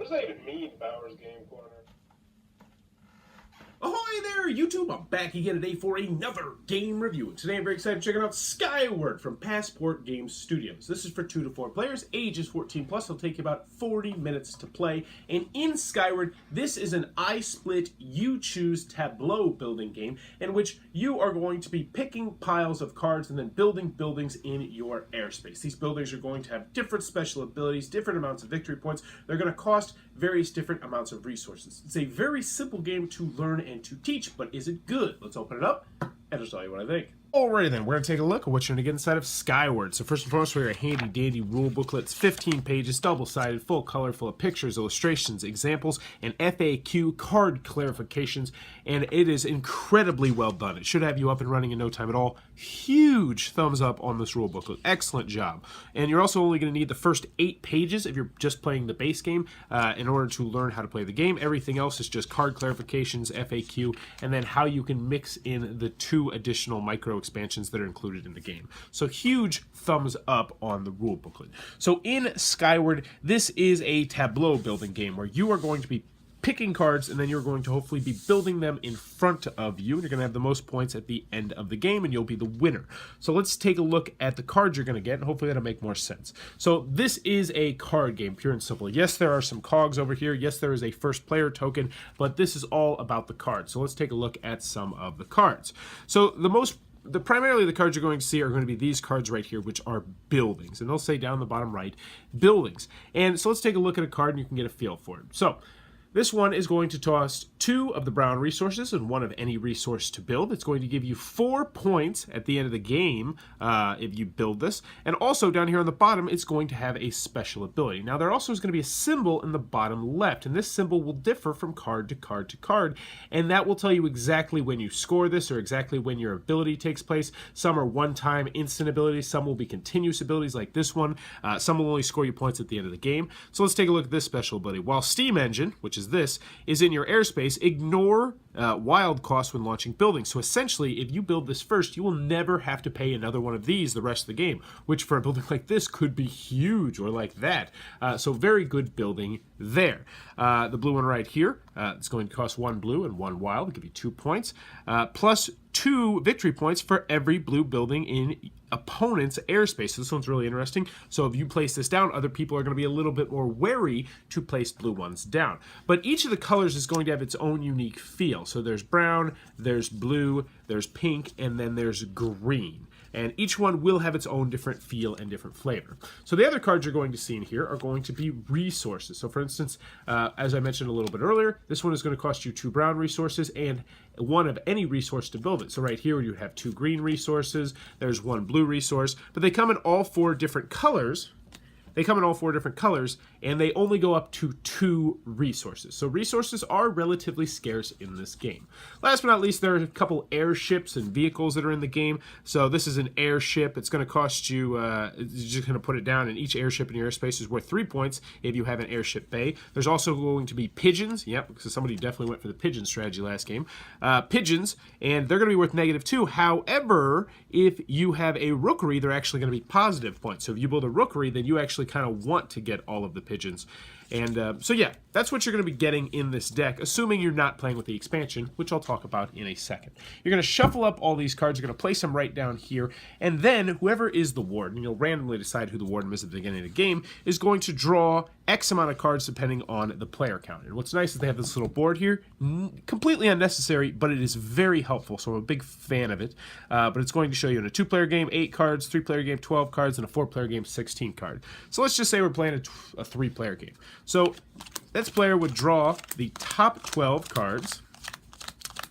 What does that even mean, Bowers Game Corner? Ahoy there, YouTube! I'm back again today for another game review. Today I'm very excited to check out Skyward from Passport Games Studios. This is for 2 to 4 players, age is 14 plus. It'll take you about 40 minutes to play. And in Skyward, this is an I split, you choose tableau building game in which you are going to be picking piles of cards and then building buildings in your airspace. These buildings are going to have different special abilities, different amounts of victory points. They're going to cost various different amounts of resources. It's a very simple game to learn and to teach, but is it good? Let's open it up and I'll tell you what I think. Alrighty then, we're going to take a look at what you're going to get inside of Skyward. So first and foremost, we have a handy dandy rule booklet. It's 15 pages, double-sided, full color, full of pictures, illustrations, examples, and FAQ card clarifications, and it is incredibly well done. It should have you up and running in no time at all. Huge thumbs up on this rule booklet. Excellent job. And you're also only going to need the first 8 pages if you're just playing the base game in order to learn how to play the game. Everything else is just card clarifications, FAQ, and then how you can mix in the 2 additional micro expansions that are included in the game. So huge thumbs up on the rule booklet. So in Skyward, this is a tableau building game where you are going to be picking cards and then you're going to hopefully be building them in front of you. You're going to have the most points at the end of the game and you'll be the winner. So let's take a look at the cards you're going to get and hopefully that'll make more sense. So this is a card game, pure and simple. Yes, there are some cogs over here. Yes, there is a first player token, but this is all about the cards. So let's take a look at some of the cards. So primarily the cards you're going to see are going to be these cards right here, which are buildings. And they'll say down the bottom right, buildings. And so let's take a look at a card and you can get a feel for it. So this one is going to toss 2 of the brown resources and 1 of any resource to build. It's going to give you 4 points at the end of the game if you build this. And also down here on the bottom, it's going to have a special ability. Now there also is going to be a symbol in the bottom left, and this symbol will differ from card to card to card. And that will tell you exactly when you score this or exactly when your ability takes place. Some are one-time instant abilities, some will be continuous abilities like this one. Some will only score you points at the end of the game. So let's take a look at this special ability. While Steam Engine, which is this, is in your airspace, ignore wild costs when launching buildings. So essentially, if you build this first, you will never have to pay another one of these the rest of the game, which for a building like this could be huge, or like that. So very good building there. The blue one right here, it's going to cost 1 blue and 1 wild. It'll give you 2 points, plus 2 victory points for every blue building in opponent's airspace. So this one's really interesting. So if you place this down, other people are going to be a little bit more wary to place blue ones down. But each of the colors is going to have its own unique feel. So there's brown, there's blue, there's pink, and then there's green. And each one will have its own different feel and different flavor. So the other cards you're going to see in here are going to be resources. So for instance, as I mentioned a little bit earlier, this one is going to cost you 2 brown resources and 1 of any resource to build it. So right here you have 2 green resources, there's 1 blue resource, but they come in all 4 different colors. And they only go up to 2 resources. So resources are relatively scarce in this game. Last but not least, there are a couple airships and vehicles that are in the game. So this is an airship. It's going to cost you, you're just going to put it down, and each airship in your airspace is worth 3 points if you have an airship bay. There's also going to be pigeons. Yep, because somebody definitely went for the pigeon strategy last game. Pigeons, and they're going to be worth -2. However, if you have a rookery, they're actually going to be positive points. So if you build a rookery, then you actually kind of want to get all of the pigeons. And so yeah, that's what you're going to be getting in this deck, assuming you're not playing with the expansion, which I'll talk about in a second. You're going to shuffle up all these cards, you're going to place them right down here, and then whoever is the Warden, you'll randomly decide who the Warden is at the beginning of the game, is going to draw X amount of cards depending on the player count. And what's nice is they have this little board here, completely unnecessary, but it is very helpful, so I'm a big fan of it. But it's going to show you in a 2-player game, 8 cards, 3-player game, 12 cards, and a 4-player game, 16 cards. So let's just say we're playing a 3-player game. So this player would draw the top 12 cards,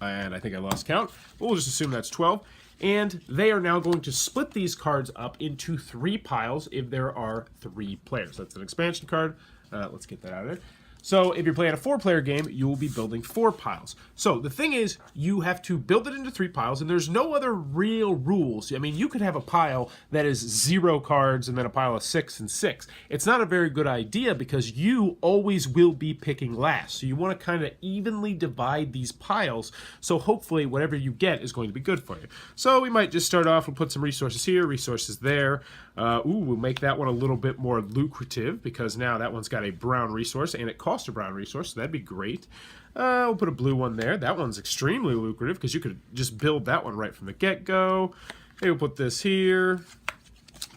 and I think I lost count, but we'll just assume that's 12, and they are now going to split these cards up into 3 piles if there are 3 players. That's an expansion card. Let's get that out of there. So if you're playing a 4-player game, you will be building 4 piles. So the thing is, you have to build it into 3 piles, and there's no other real rules. I mean, you could have a pile that is 0 cards and then a pile of 6 and 6. It's not a very good idea because you always will be picking last. So you want to kind of evenly divide these piles, so hopefully whatever you get is going to be good for you. So we might just start off and put some resources here, resources there. We'll make that one a little bit more lucrative because now that one's got a brown resource, and it costs cost a brown resource, so that'd be great. We'll put a blue one there. That one's extremely lucrative because you could just build that one right from the get-go. Maybe we'll put this here,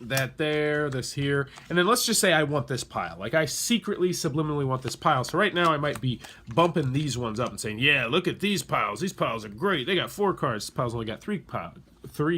that there, this here, and then let's just say I want this pile. Like, I secretly, subliminally want this pile. So right now I might be bumping these ones up and saying, yeah, look at these piles. These piles are great. They got 4 cards. This pile's only got 3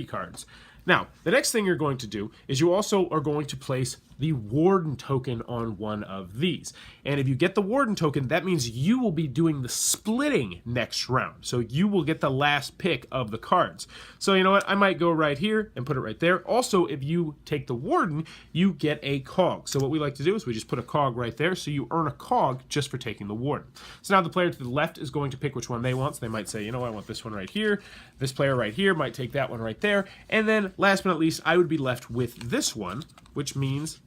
cards. Now, the next thing you're going to do is you also are going to place the Warden token on one of these. And if you get the Warden token, that means you will be doing the splitting next round. So you will get the last pick of the cards. So you know what? I might go right here and put it right there. Also, if you take the Warden, you get a cog. So what we like to do is we just put a cog right there. So you earn a cog just for taking the Warden. So now the player to the left is going to pick which one they want. So they might say, you know, I want this one right here. This player right here might take that one right there. And then last but not least, I would be left with this one, which means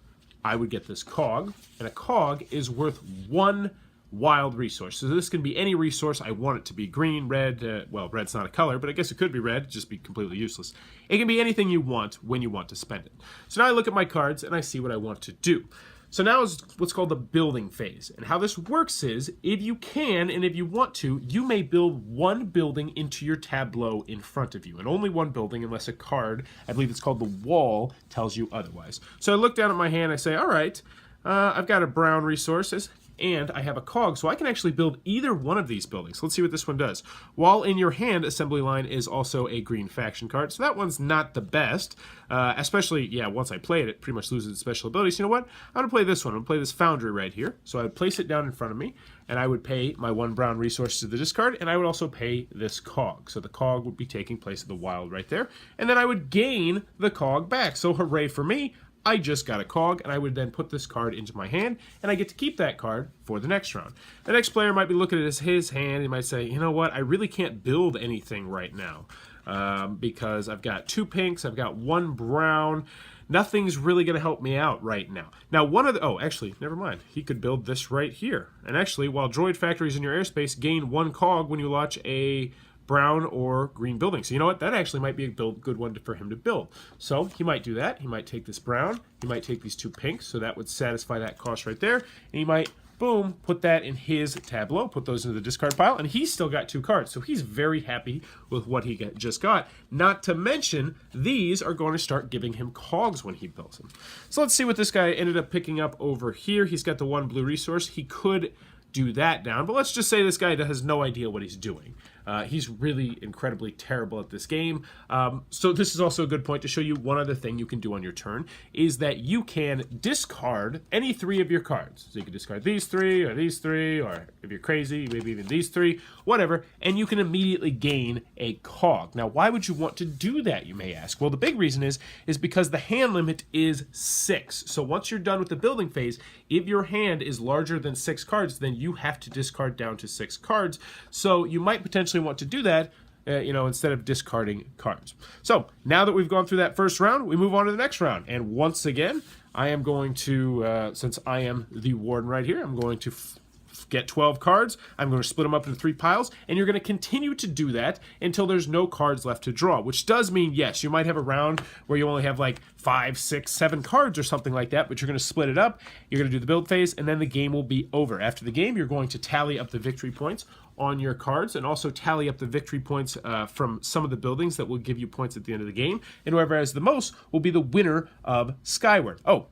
I would get this cog, and a cog is worth 1 wild resource. So this can be any resource. I want it to be green, red, well, red's not a color, but I guess it could be red, just be completely useless. It can be anything you want when you want to spend it. So now I look at my cards and I see what I want to do. So now is what's called the building phase. And how this works is, if you can and if you want to, you may build 1 building into your tableau in front of you. And only 1 building unless a card, I believe it's called the wall, tells you otherwise. So I look down at my hand and I say, all right, I've got a brown resources and I have a cog, so I can actually build either one of these buildings. Let's see what this one does. While in your hand, assembly line is also a green faction card, so that one's not the best, especially, yeah, once I play it, it pretty much loses its special abilities. You know what? I'm going to play this one. I'm going to play this foundry right here. So I would place it down in front of me, and I would pay my 1 brown resource to the discard, and I would also pay this cog. So the cog would be taking place of the wild right there, and then I would gain the cog back. So hooray for me. I just got a cog, and I would then put this card into my hand, and I get to keep that card for the next round. The next player might be looking at it as his hand. He might say, you know what, I really can't build anything right now because I've got 2 pinks, I've got 1 brown. Nothing's really going to help me out right now. Now, one of the... Oh, actually, never mind. He could build this right here. And actually, while droid factories in your airspace gain 1 cog when you launch a brown or green building. So you know what? That actually might be a good one for him to build. So he might do that. He might take this brown. He might take these 2 pinks. So that would satisfy that cost right there. And he might, boom, put that in his tableau, put those into the discard pile, and he's still got 2 cards. So he's very happy with what he just got. Not to mention, these are going to start giving him cogs when he builds them. So let's see what this guy ended up picking up over here. He's got the 1 blue resource. He could do that down, but let's just say this guy has no idea what he's doing. He's really incredibly terrible at this game. So this is also a good point to show you one other thing you can do on your turn, is that you can discard any 3 of your cards. So you can discard these 3, or these 3, or if you're crazy, maybe even these 3, whatever, and you can immediately gain a cog. Now, why would you want to do that, you may ask? Well, the big reason is because the hand limit is 6. So once you're done with the building phase, if your hand is larger than 6 cards, then you have to discard down to 6 cards. So you might potentially want to do that, you know, instead of discarding cards. So now that we've gone through that first round, we move on to the next round. And once again, I am going to, since I am the Warden right here, I'm going to get 12 cards. I'm going to split them up into 3 piles, and you're going to continue to do that until there's no cards left to draw, which does mean, yes, you might have a round where you only have like 5, 6, 7 cards or something like that, but you're going to split it up, you're going to do the build phase, and then the game will be over. After the game, you're going to tally up the victory points on your cards and also tally up the victory points from some of the buildings that will give you points at the end of the game, and whoever has the most will be the winner of Skyward. Oh,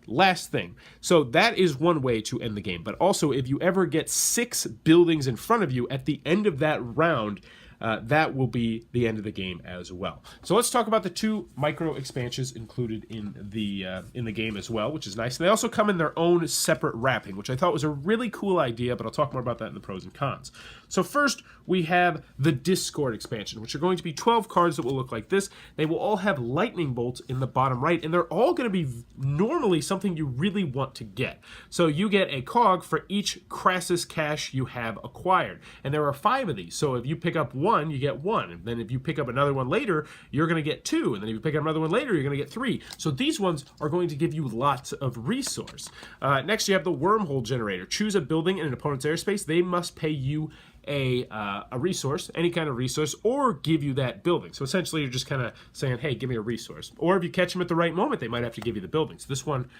last thing. So that is one way to end the game. But also, if you ever get 6 buildings in front of you at the end of that round, that will be the end of the game as well. So let's talk about the 2 micro expansions included in the game as well, which is nice. And they also come in their own separate wrapping, which I thought was a really cool idea, but I'll talk more about that in the pros and cons. So first, we have the Discord expansion, which are going to be 12 cards that will look like this. They will all have lightning bolts in the bottom right, and they're all going to be normally something you really want to get. So you get a cog for each Crassus cache you have acquired, and there are 5 of these. So if you pick up 1, you get 1, and then if you pick up another one later, you're going to get 2, and then if you pick up another one later, you're going to get 3. So these ones are going to give you lots of resource. Next, you have the wormhole generator. Choose a building in an opponent's airspace. They must pay you a resource, any kind of resource, or give you that building. So essentially, you're just kind of saying, hey, give me a resource. Or if you catch them at the right moment, they might have to give you the building. So this one,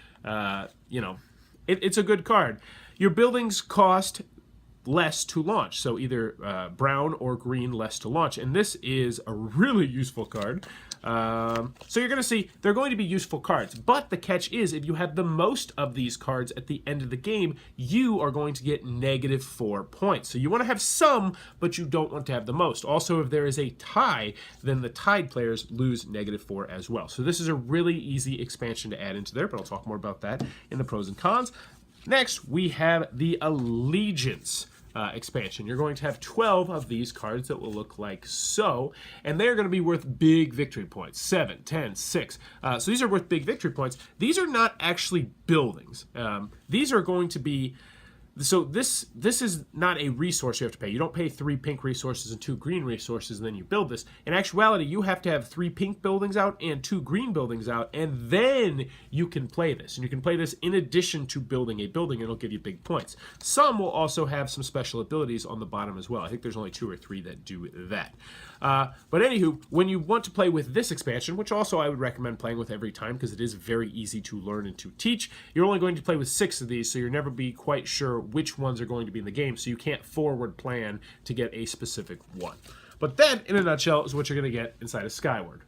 you know, it's a good card. Your buildings cost less to launch, so either brown or green less to launch, and this is a really useful card. So you're going to see they're going to be useful cards, but the catch is if you have the most of these cards at the end of the game, you are going to get -4 points. So you want to have some, but you don't want to have the most. Also, if there is a tie, then the tied players lose -4 as well. So this is a really easy expansion to add into there, but I'll talk more about that in the pros and cons. Next, we have the Allegiance expansion. You're going to have 12 of these cards that will look like so, and they're going to be worth big victory points, 7, 10, 6. So these are worth big victory points. These are not actually buildings. These are going to be, so this is not a resource you have to pay. You don't pay 3 pink resources and 2 green resources and then you build this. In actuality, you have to have 3 pink buildings out and 2 green buildings out, and then you can play this. And you can play this in addition to building a building, and it'll give you big points. Some will also have some special abilities on the bottom as well. I think there's only 2 or 3 that do that. But anywho, when you want to play with this expansion, which also I would recommend playing with every time because it is very easy to learn and to teach, you're only going to play with 6 of these, so you'll never be quite sure which ones are going to be in the game, so you can't forward plan to get a specific one. But that, in a nutshell, is what you're going to get inside of Skyward.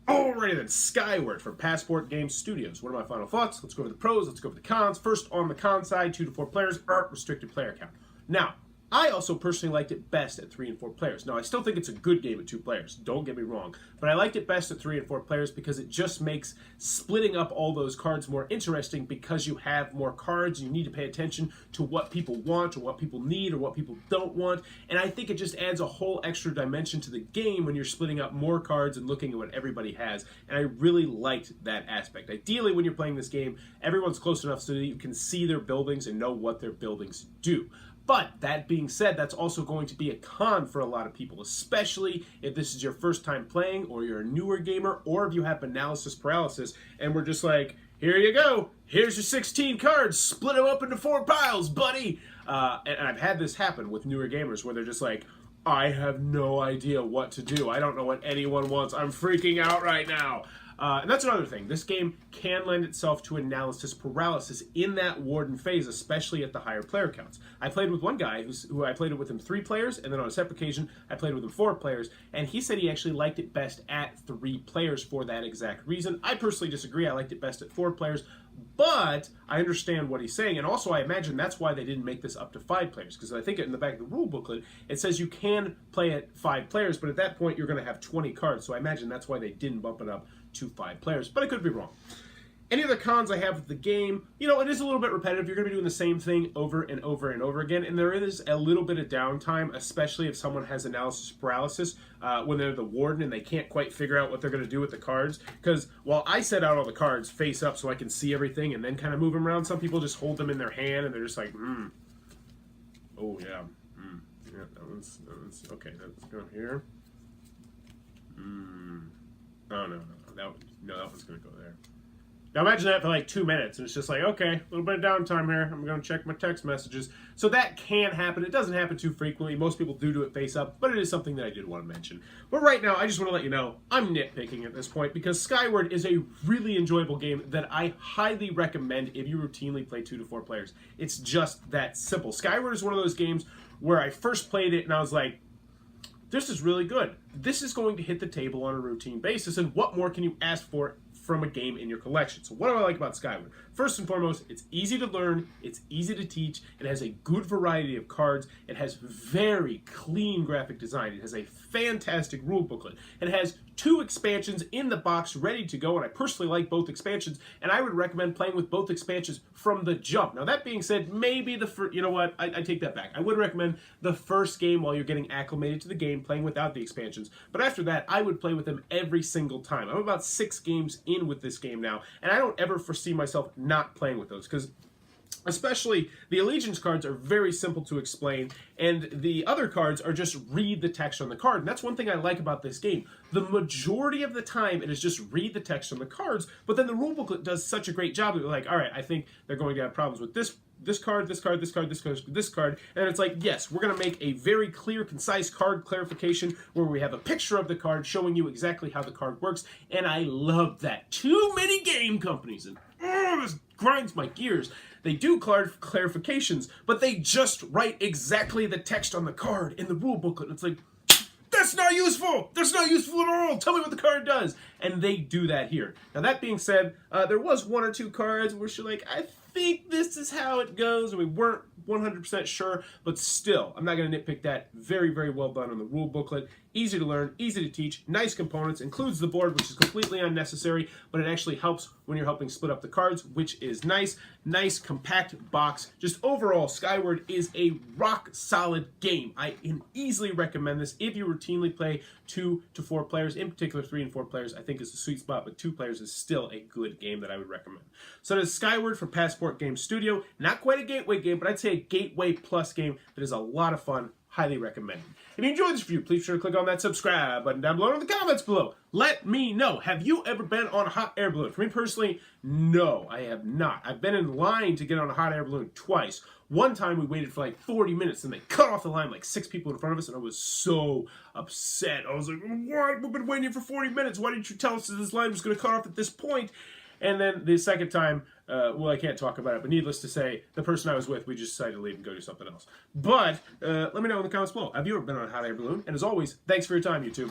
Alrighty then, Skyward from Passport Games Studios. What are my final thoughts? Let's go over the pros, let's go over the cons. First, on the con side, 2 to 4 players, restricted player count. Now, I also personally liked it best at 3 and 4 players. Now, I still think it's a good game at 2 players, don't get me wrong, but I liked it best at 3 and 4 players because it just makes splitting up all those cards more interesting because you have more cards and you need to pay attention to what people want or what people need or what people don't want, and I think it just adds a whole extra dimension to the game when you're splitting up more cards and looking at what everybody has, and I really liked that aspect. Ideally, when you're playing this game, everyone's close enough so that you can see their buildings and know what their buildings do. But that being said, that's also going to be a con for a lot of people, especially if this is your first time playing or you're a newer gamer or if you have analysis paralysis and we're just like, here you go, here's your 16 cards, split them up into 4 piles, buddy. And I've had this happen with newer gamers where they're just like, I have no idea what to do. I don't know what anyone wants. I'm freaking out right now. And that's another thing. This game can lend itself to analysis paralysis in that Warden phase, especially at the higher player counts. I played with one guy who I played it with him 3 players, and then on a separate occasion, I played with him 4 players, and he said he actually liked it best at 3 players for that exact reason. I personally disagree. I liked it best at 4 players, but I understand what he's saying, and also I imagine that's why they didn't make this up to 5 players, because I think in the back of the rule booklet, it says you can play at 5 players, but at that point, you're going to have 20 cards, so I imagine that's why they didn't bump it up to 5 players, but I could be wrong. Any other cons I have with the game, you know, it is a little bit repetitive. You're going to be doing the same thing over and over and over again, and there is a little bit of downtime, especially if someone has analysis paralysis when they're the Warden and they can't quite figure out what they're going to do with the cards, because while I set out all the cards face up so I can see everything and then kind of move them around, some people just hold them in their hand and they're just like, oh yeah, yeah, that one's okay, let's go here. Oh, no, that one's going to go there. Now imagine that for like 2 minutes, and it's just like, okay, a little bit of downtime here. I'm going to check my text messages. So that can happen. It doesn't happen too frequently. Most people do it face up, but it is something that I did want to mention. But right now, I just want to let you know, I'm nitpicking at this point because Skyward is a really enjoyable game that I highly recommend if you routinely play 2 to 4 players. It's just that simple. Skyward is one of those games where I first played it and I was like, this is really good. This is going to hit the table on a routine basis, and what more can you ask for from a game in your collection? So what do I like about Skyward? First and foremost, it's easy to learn, it's easy to teach, it has a good variety of cards, it has very clean graphic design, it has a fantastic rule booklet, it has 2 expansions in the box ready to go, and I personally like both expansions, and I would recommend playing with both expansions from the jump. Now that being said, maybe the first, you know what, I take that back. I would recommend the first game while you're getting acclimated to the game, playing without the expansions, but after that, I would play with them every single time. I'm about 6 games in with this game now, and I don't ever foresee myself not playing with those, because especially the Allegiance cards are very simple to explain, and the other cards are just read the text on the card. And that's one thing I like about this game. The majority of the time, it is just read the text on the cards, but then the rule booklet does such a great job of like, all right, I think they're going to have problems with this card, this card, this card, this card, this card, and it's like, yes, we're going to make a very clear, concise card clarification where we have a picture of the card showing you exactly how the card works, and I love that. Too many game companies, and oh, this grinds my gears. They do clarifications, but they just write exactly the text on the card in the rule booklet. It's like, that's not useful. That's not useful at all. Tell me what the card does. And they do that here. Now, that being said, there was one or two cards where she's like, I think this is how it goes. And we weren't 100% sure, but still, I'm not going to nitpick that. Very, very well done on the rule booklet. Easy to learn, easy to teach, nice components, includes the board, which is completely unnecessary, but it actually helps when you're helping split up the cards, which is nice. Nice, compact box. Just overall, Skyward is a rock-solid game. I can easily recommend this if you routinely play 2 to 4 players. In particular, 3 and 4 players, I think is the sweet spot, but 2 players is still a good game that I would recommend. So that is Skyward from Passport Game Studio. Not quite a gateway game, but I'd say a gateway plus game that is a lot of fun. Highly recommended. If you enjoyed this review, please be sure to click on that subscribe button down below in the comments below. Let me know. Have you ever been on a hot air balloon? For me personally, no, I have not. I've been in line to get on a hot air balloon twice. One time we waited for like 40 minutes and they cut off the line, like 6 people in front of us, and I was so upset. I was like, what? We've been waiting for 40 minutes. Why didn't you tell us that this line was going to cut off at this point? And then the second time, well, I can't talk about it, but needless to say, the person I was with, we just decided to leave and go do something else. But let me know in the comments below. Have you ever been on a hot air balloon? And as always, thanks for your time, YouTube.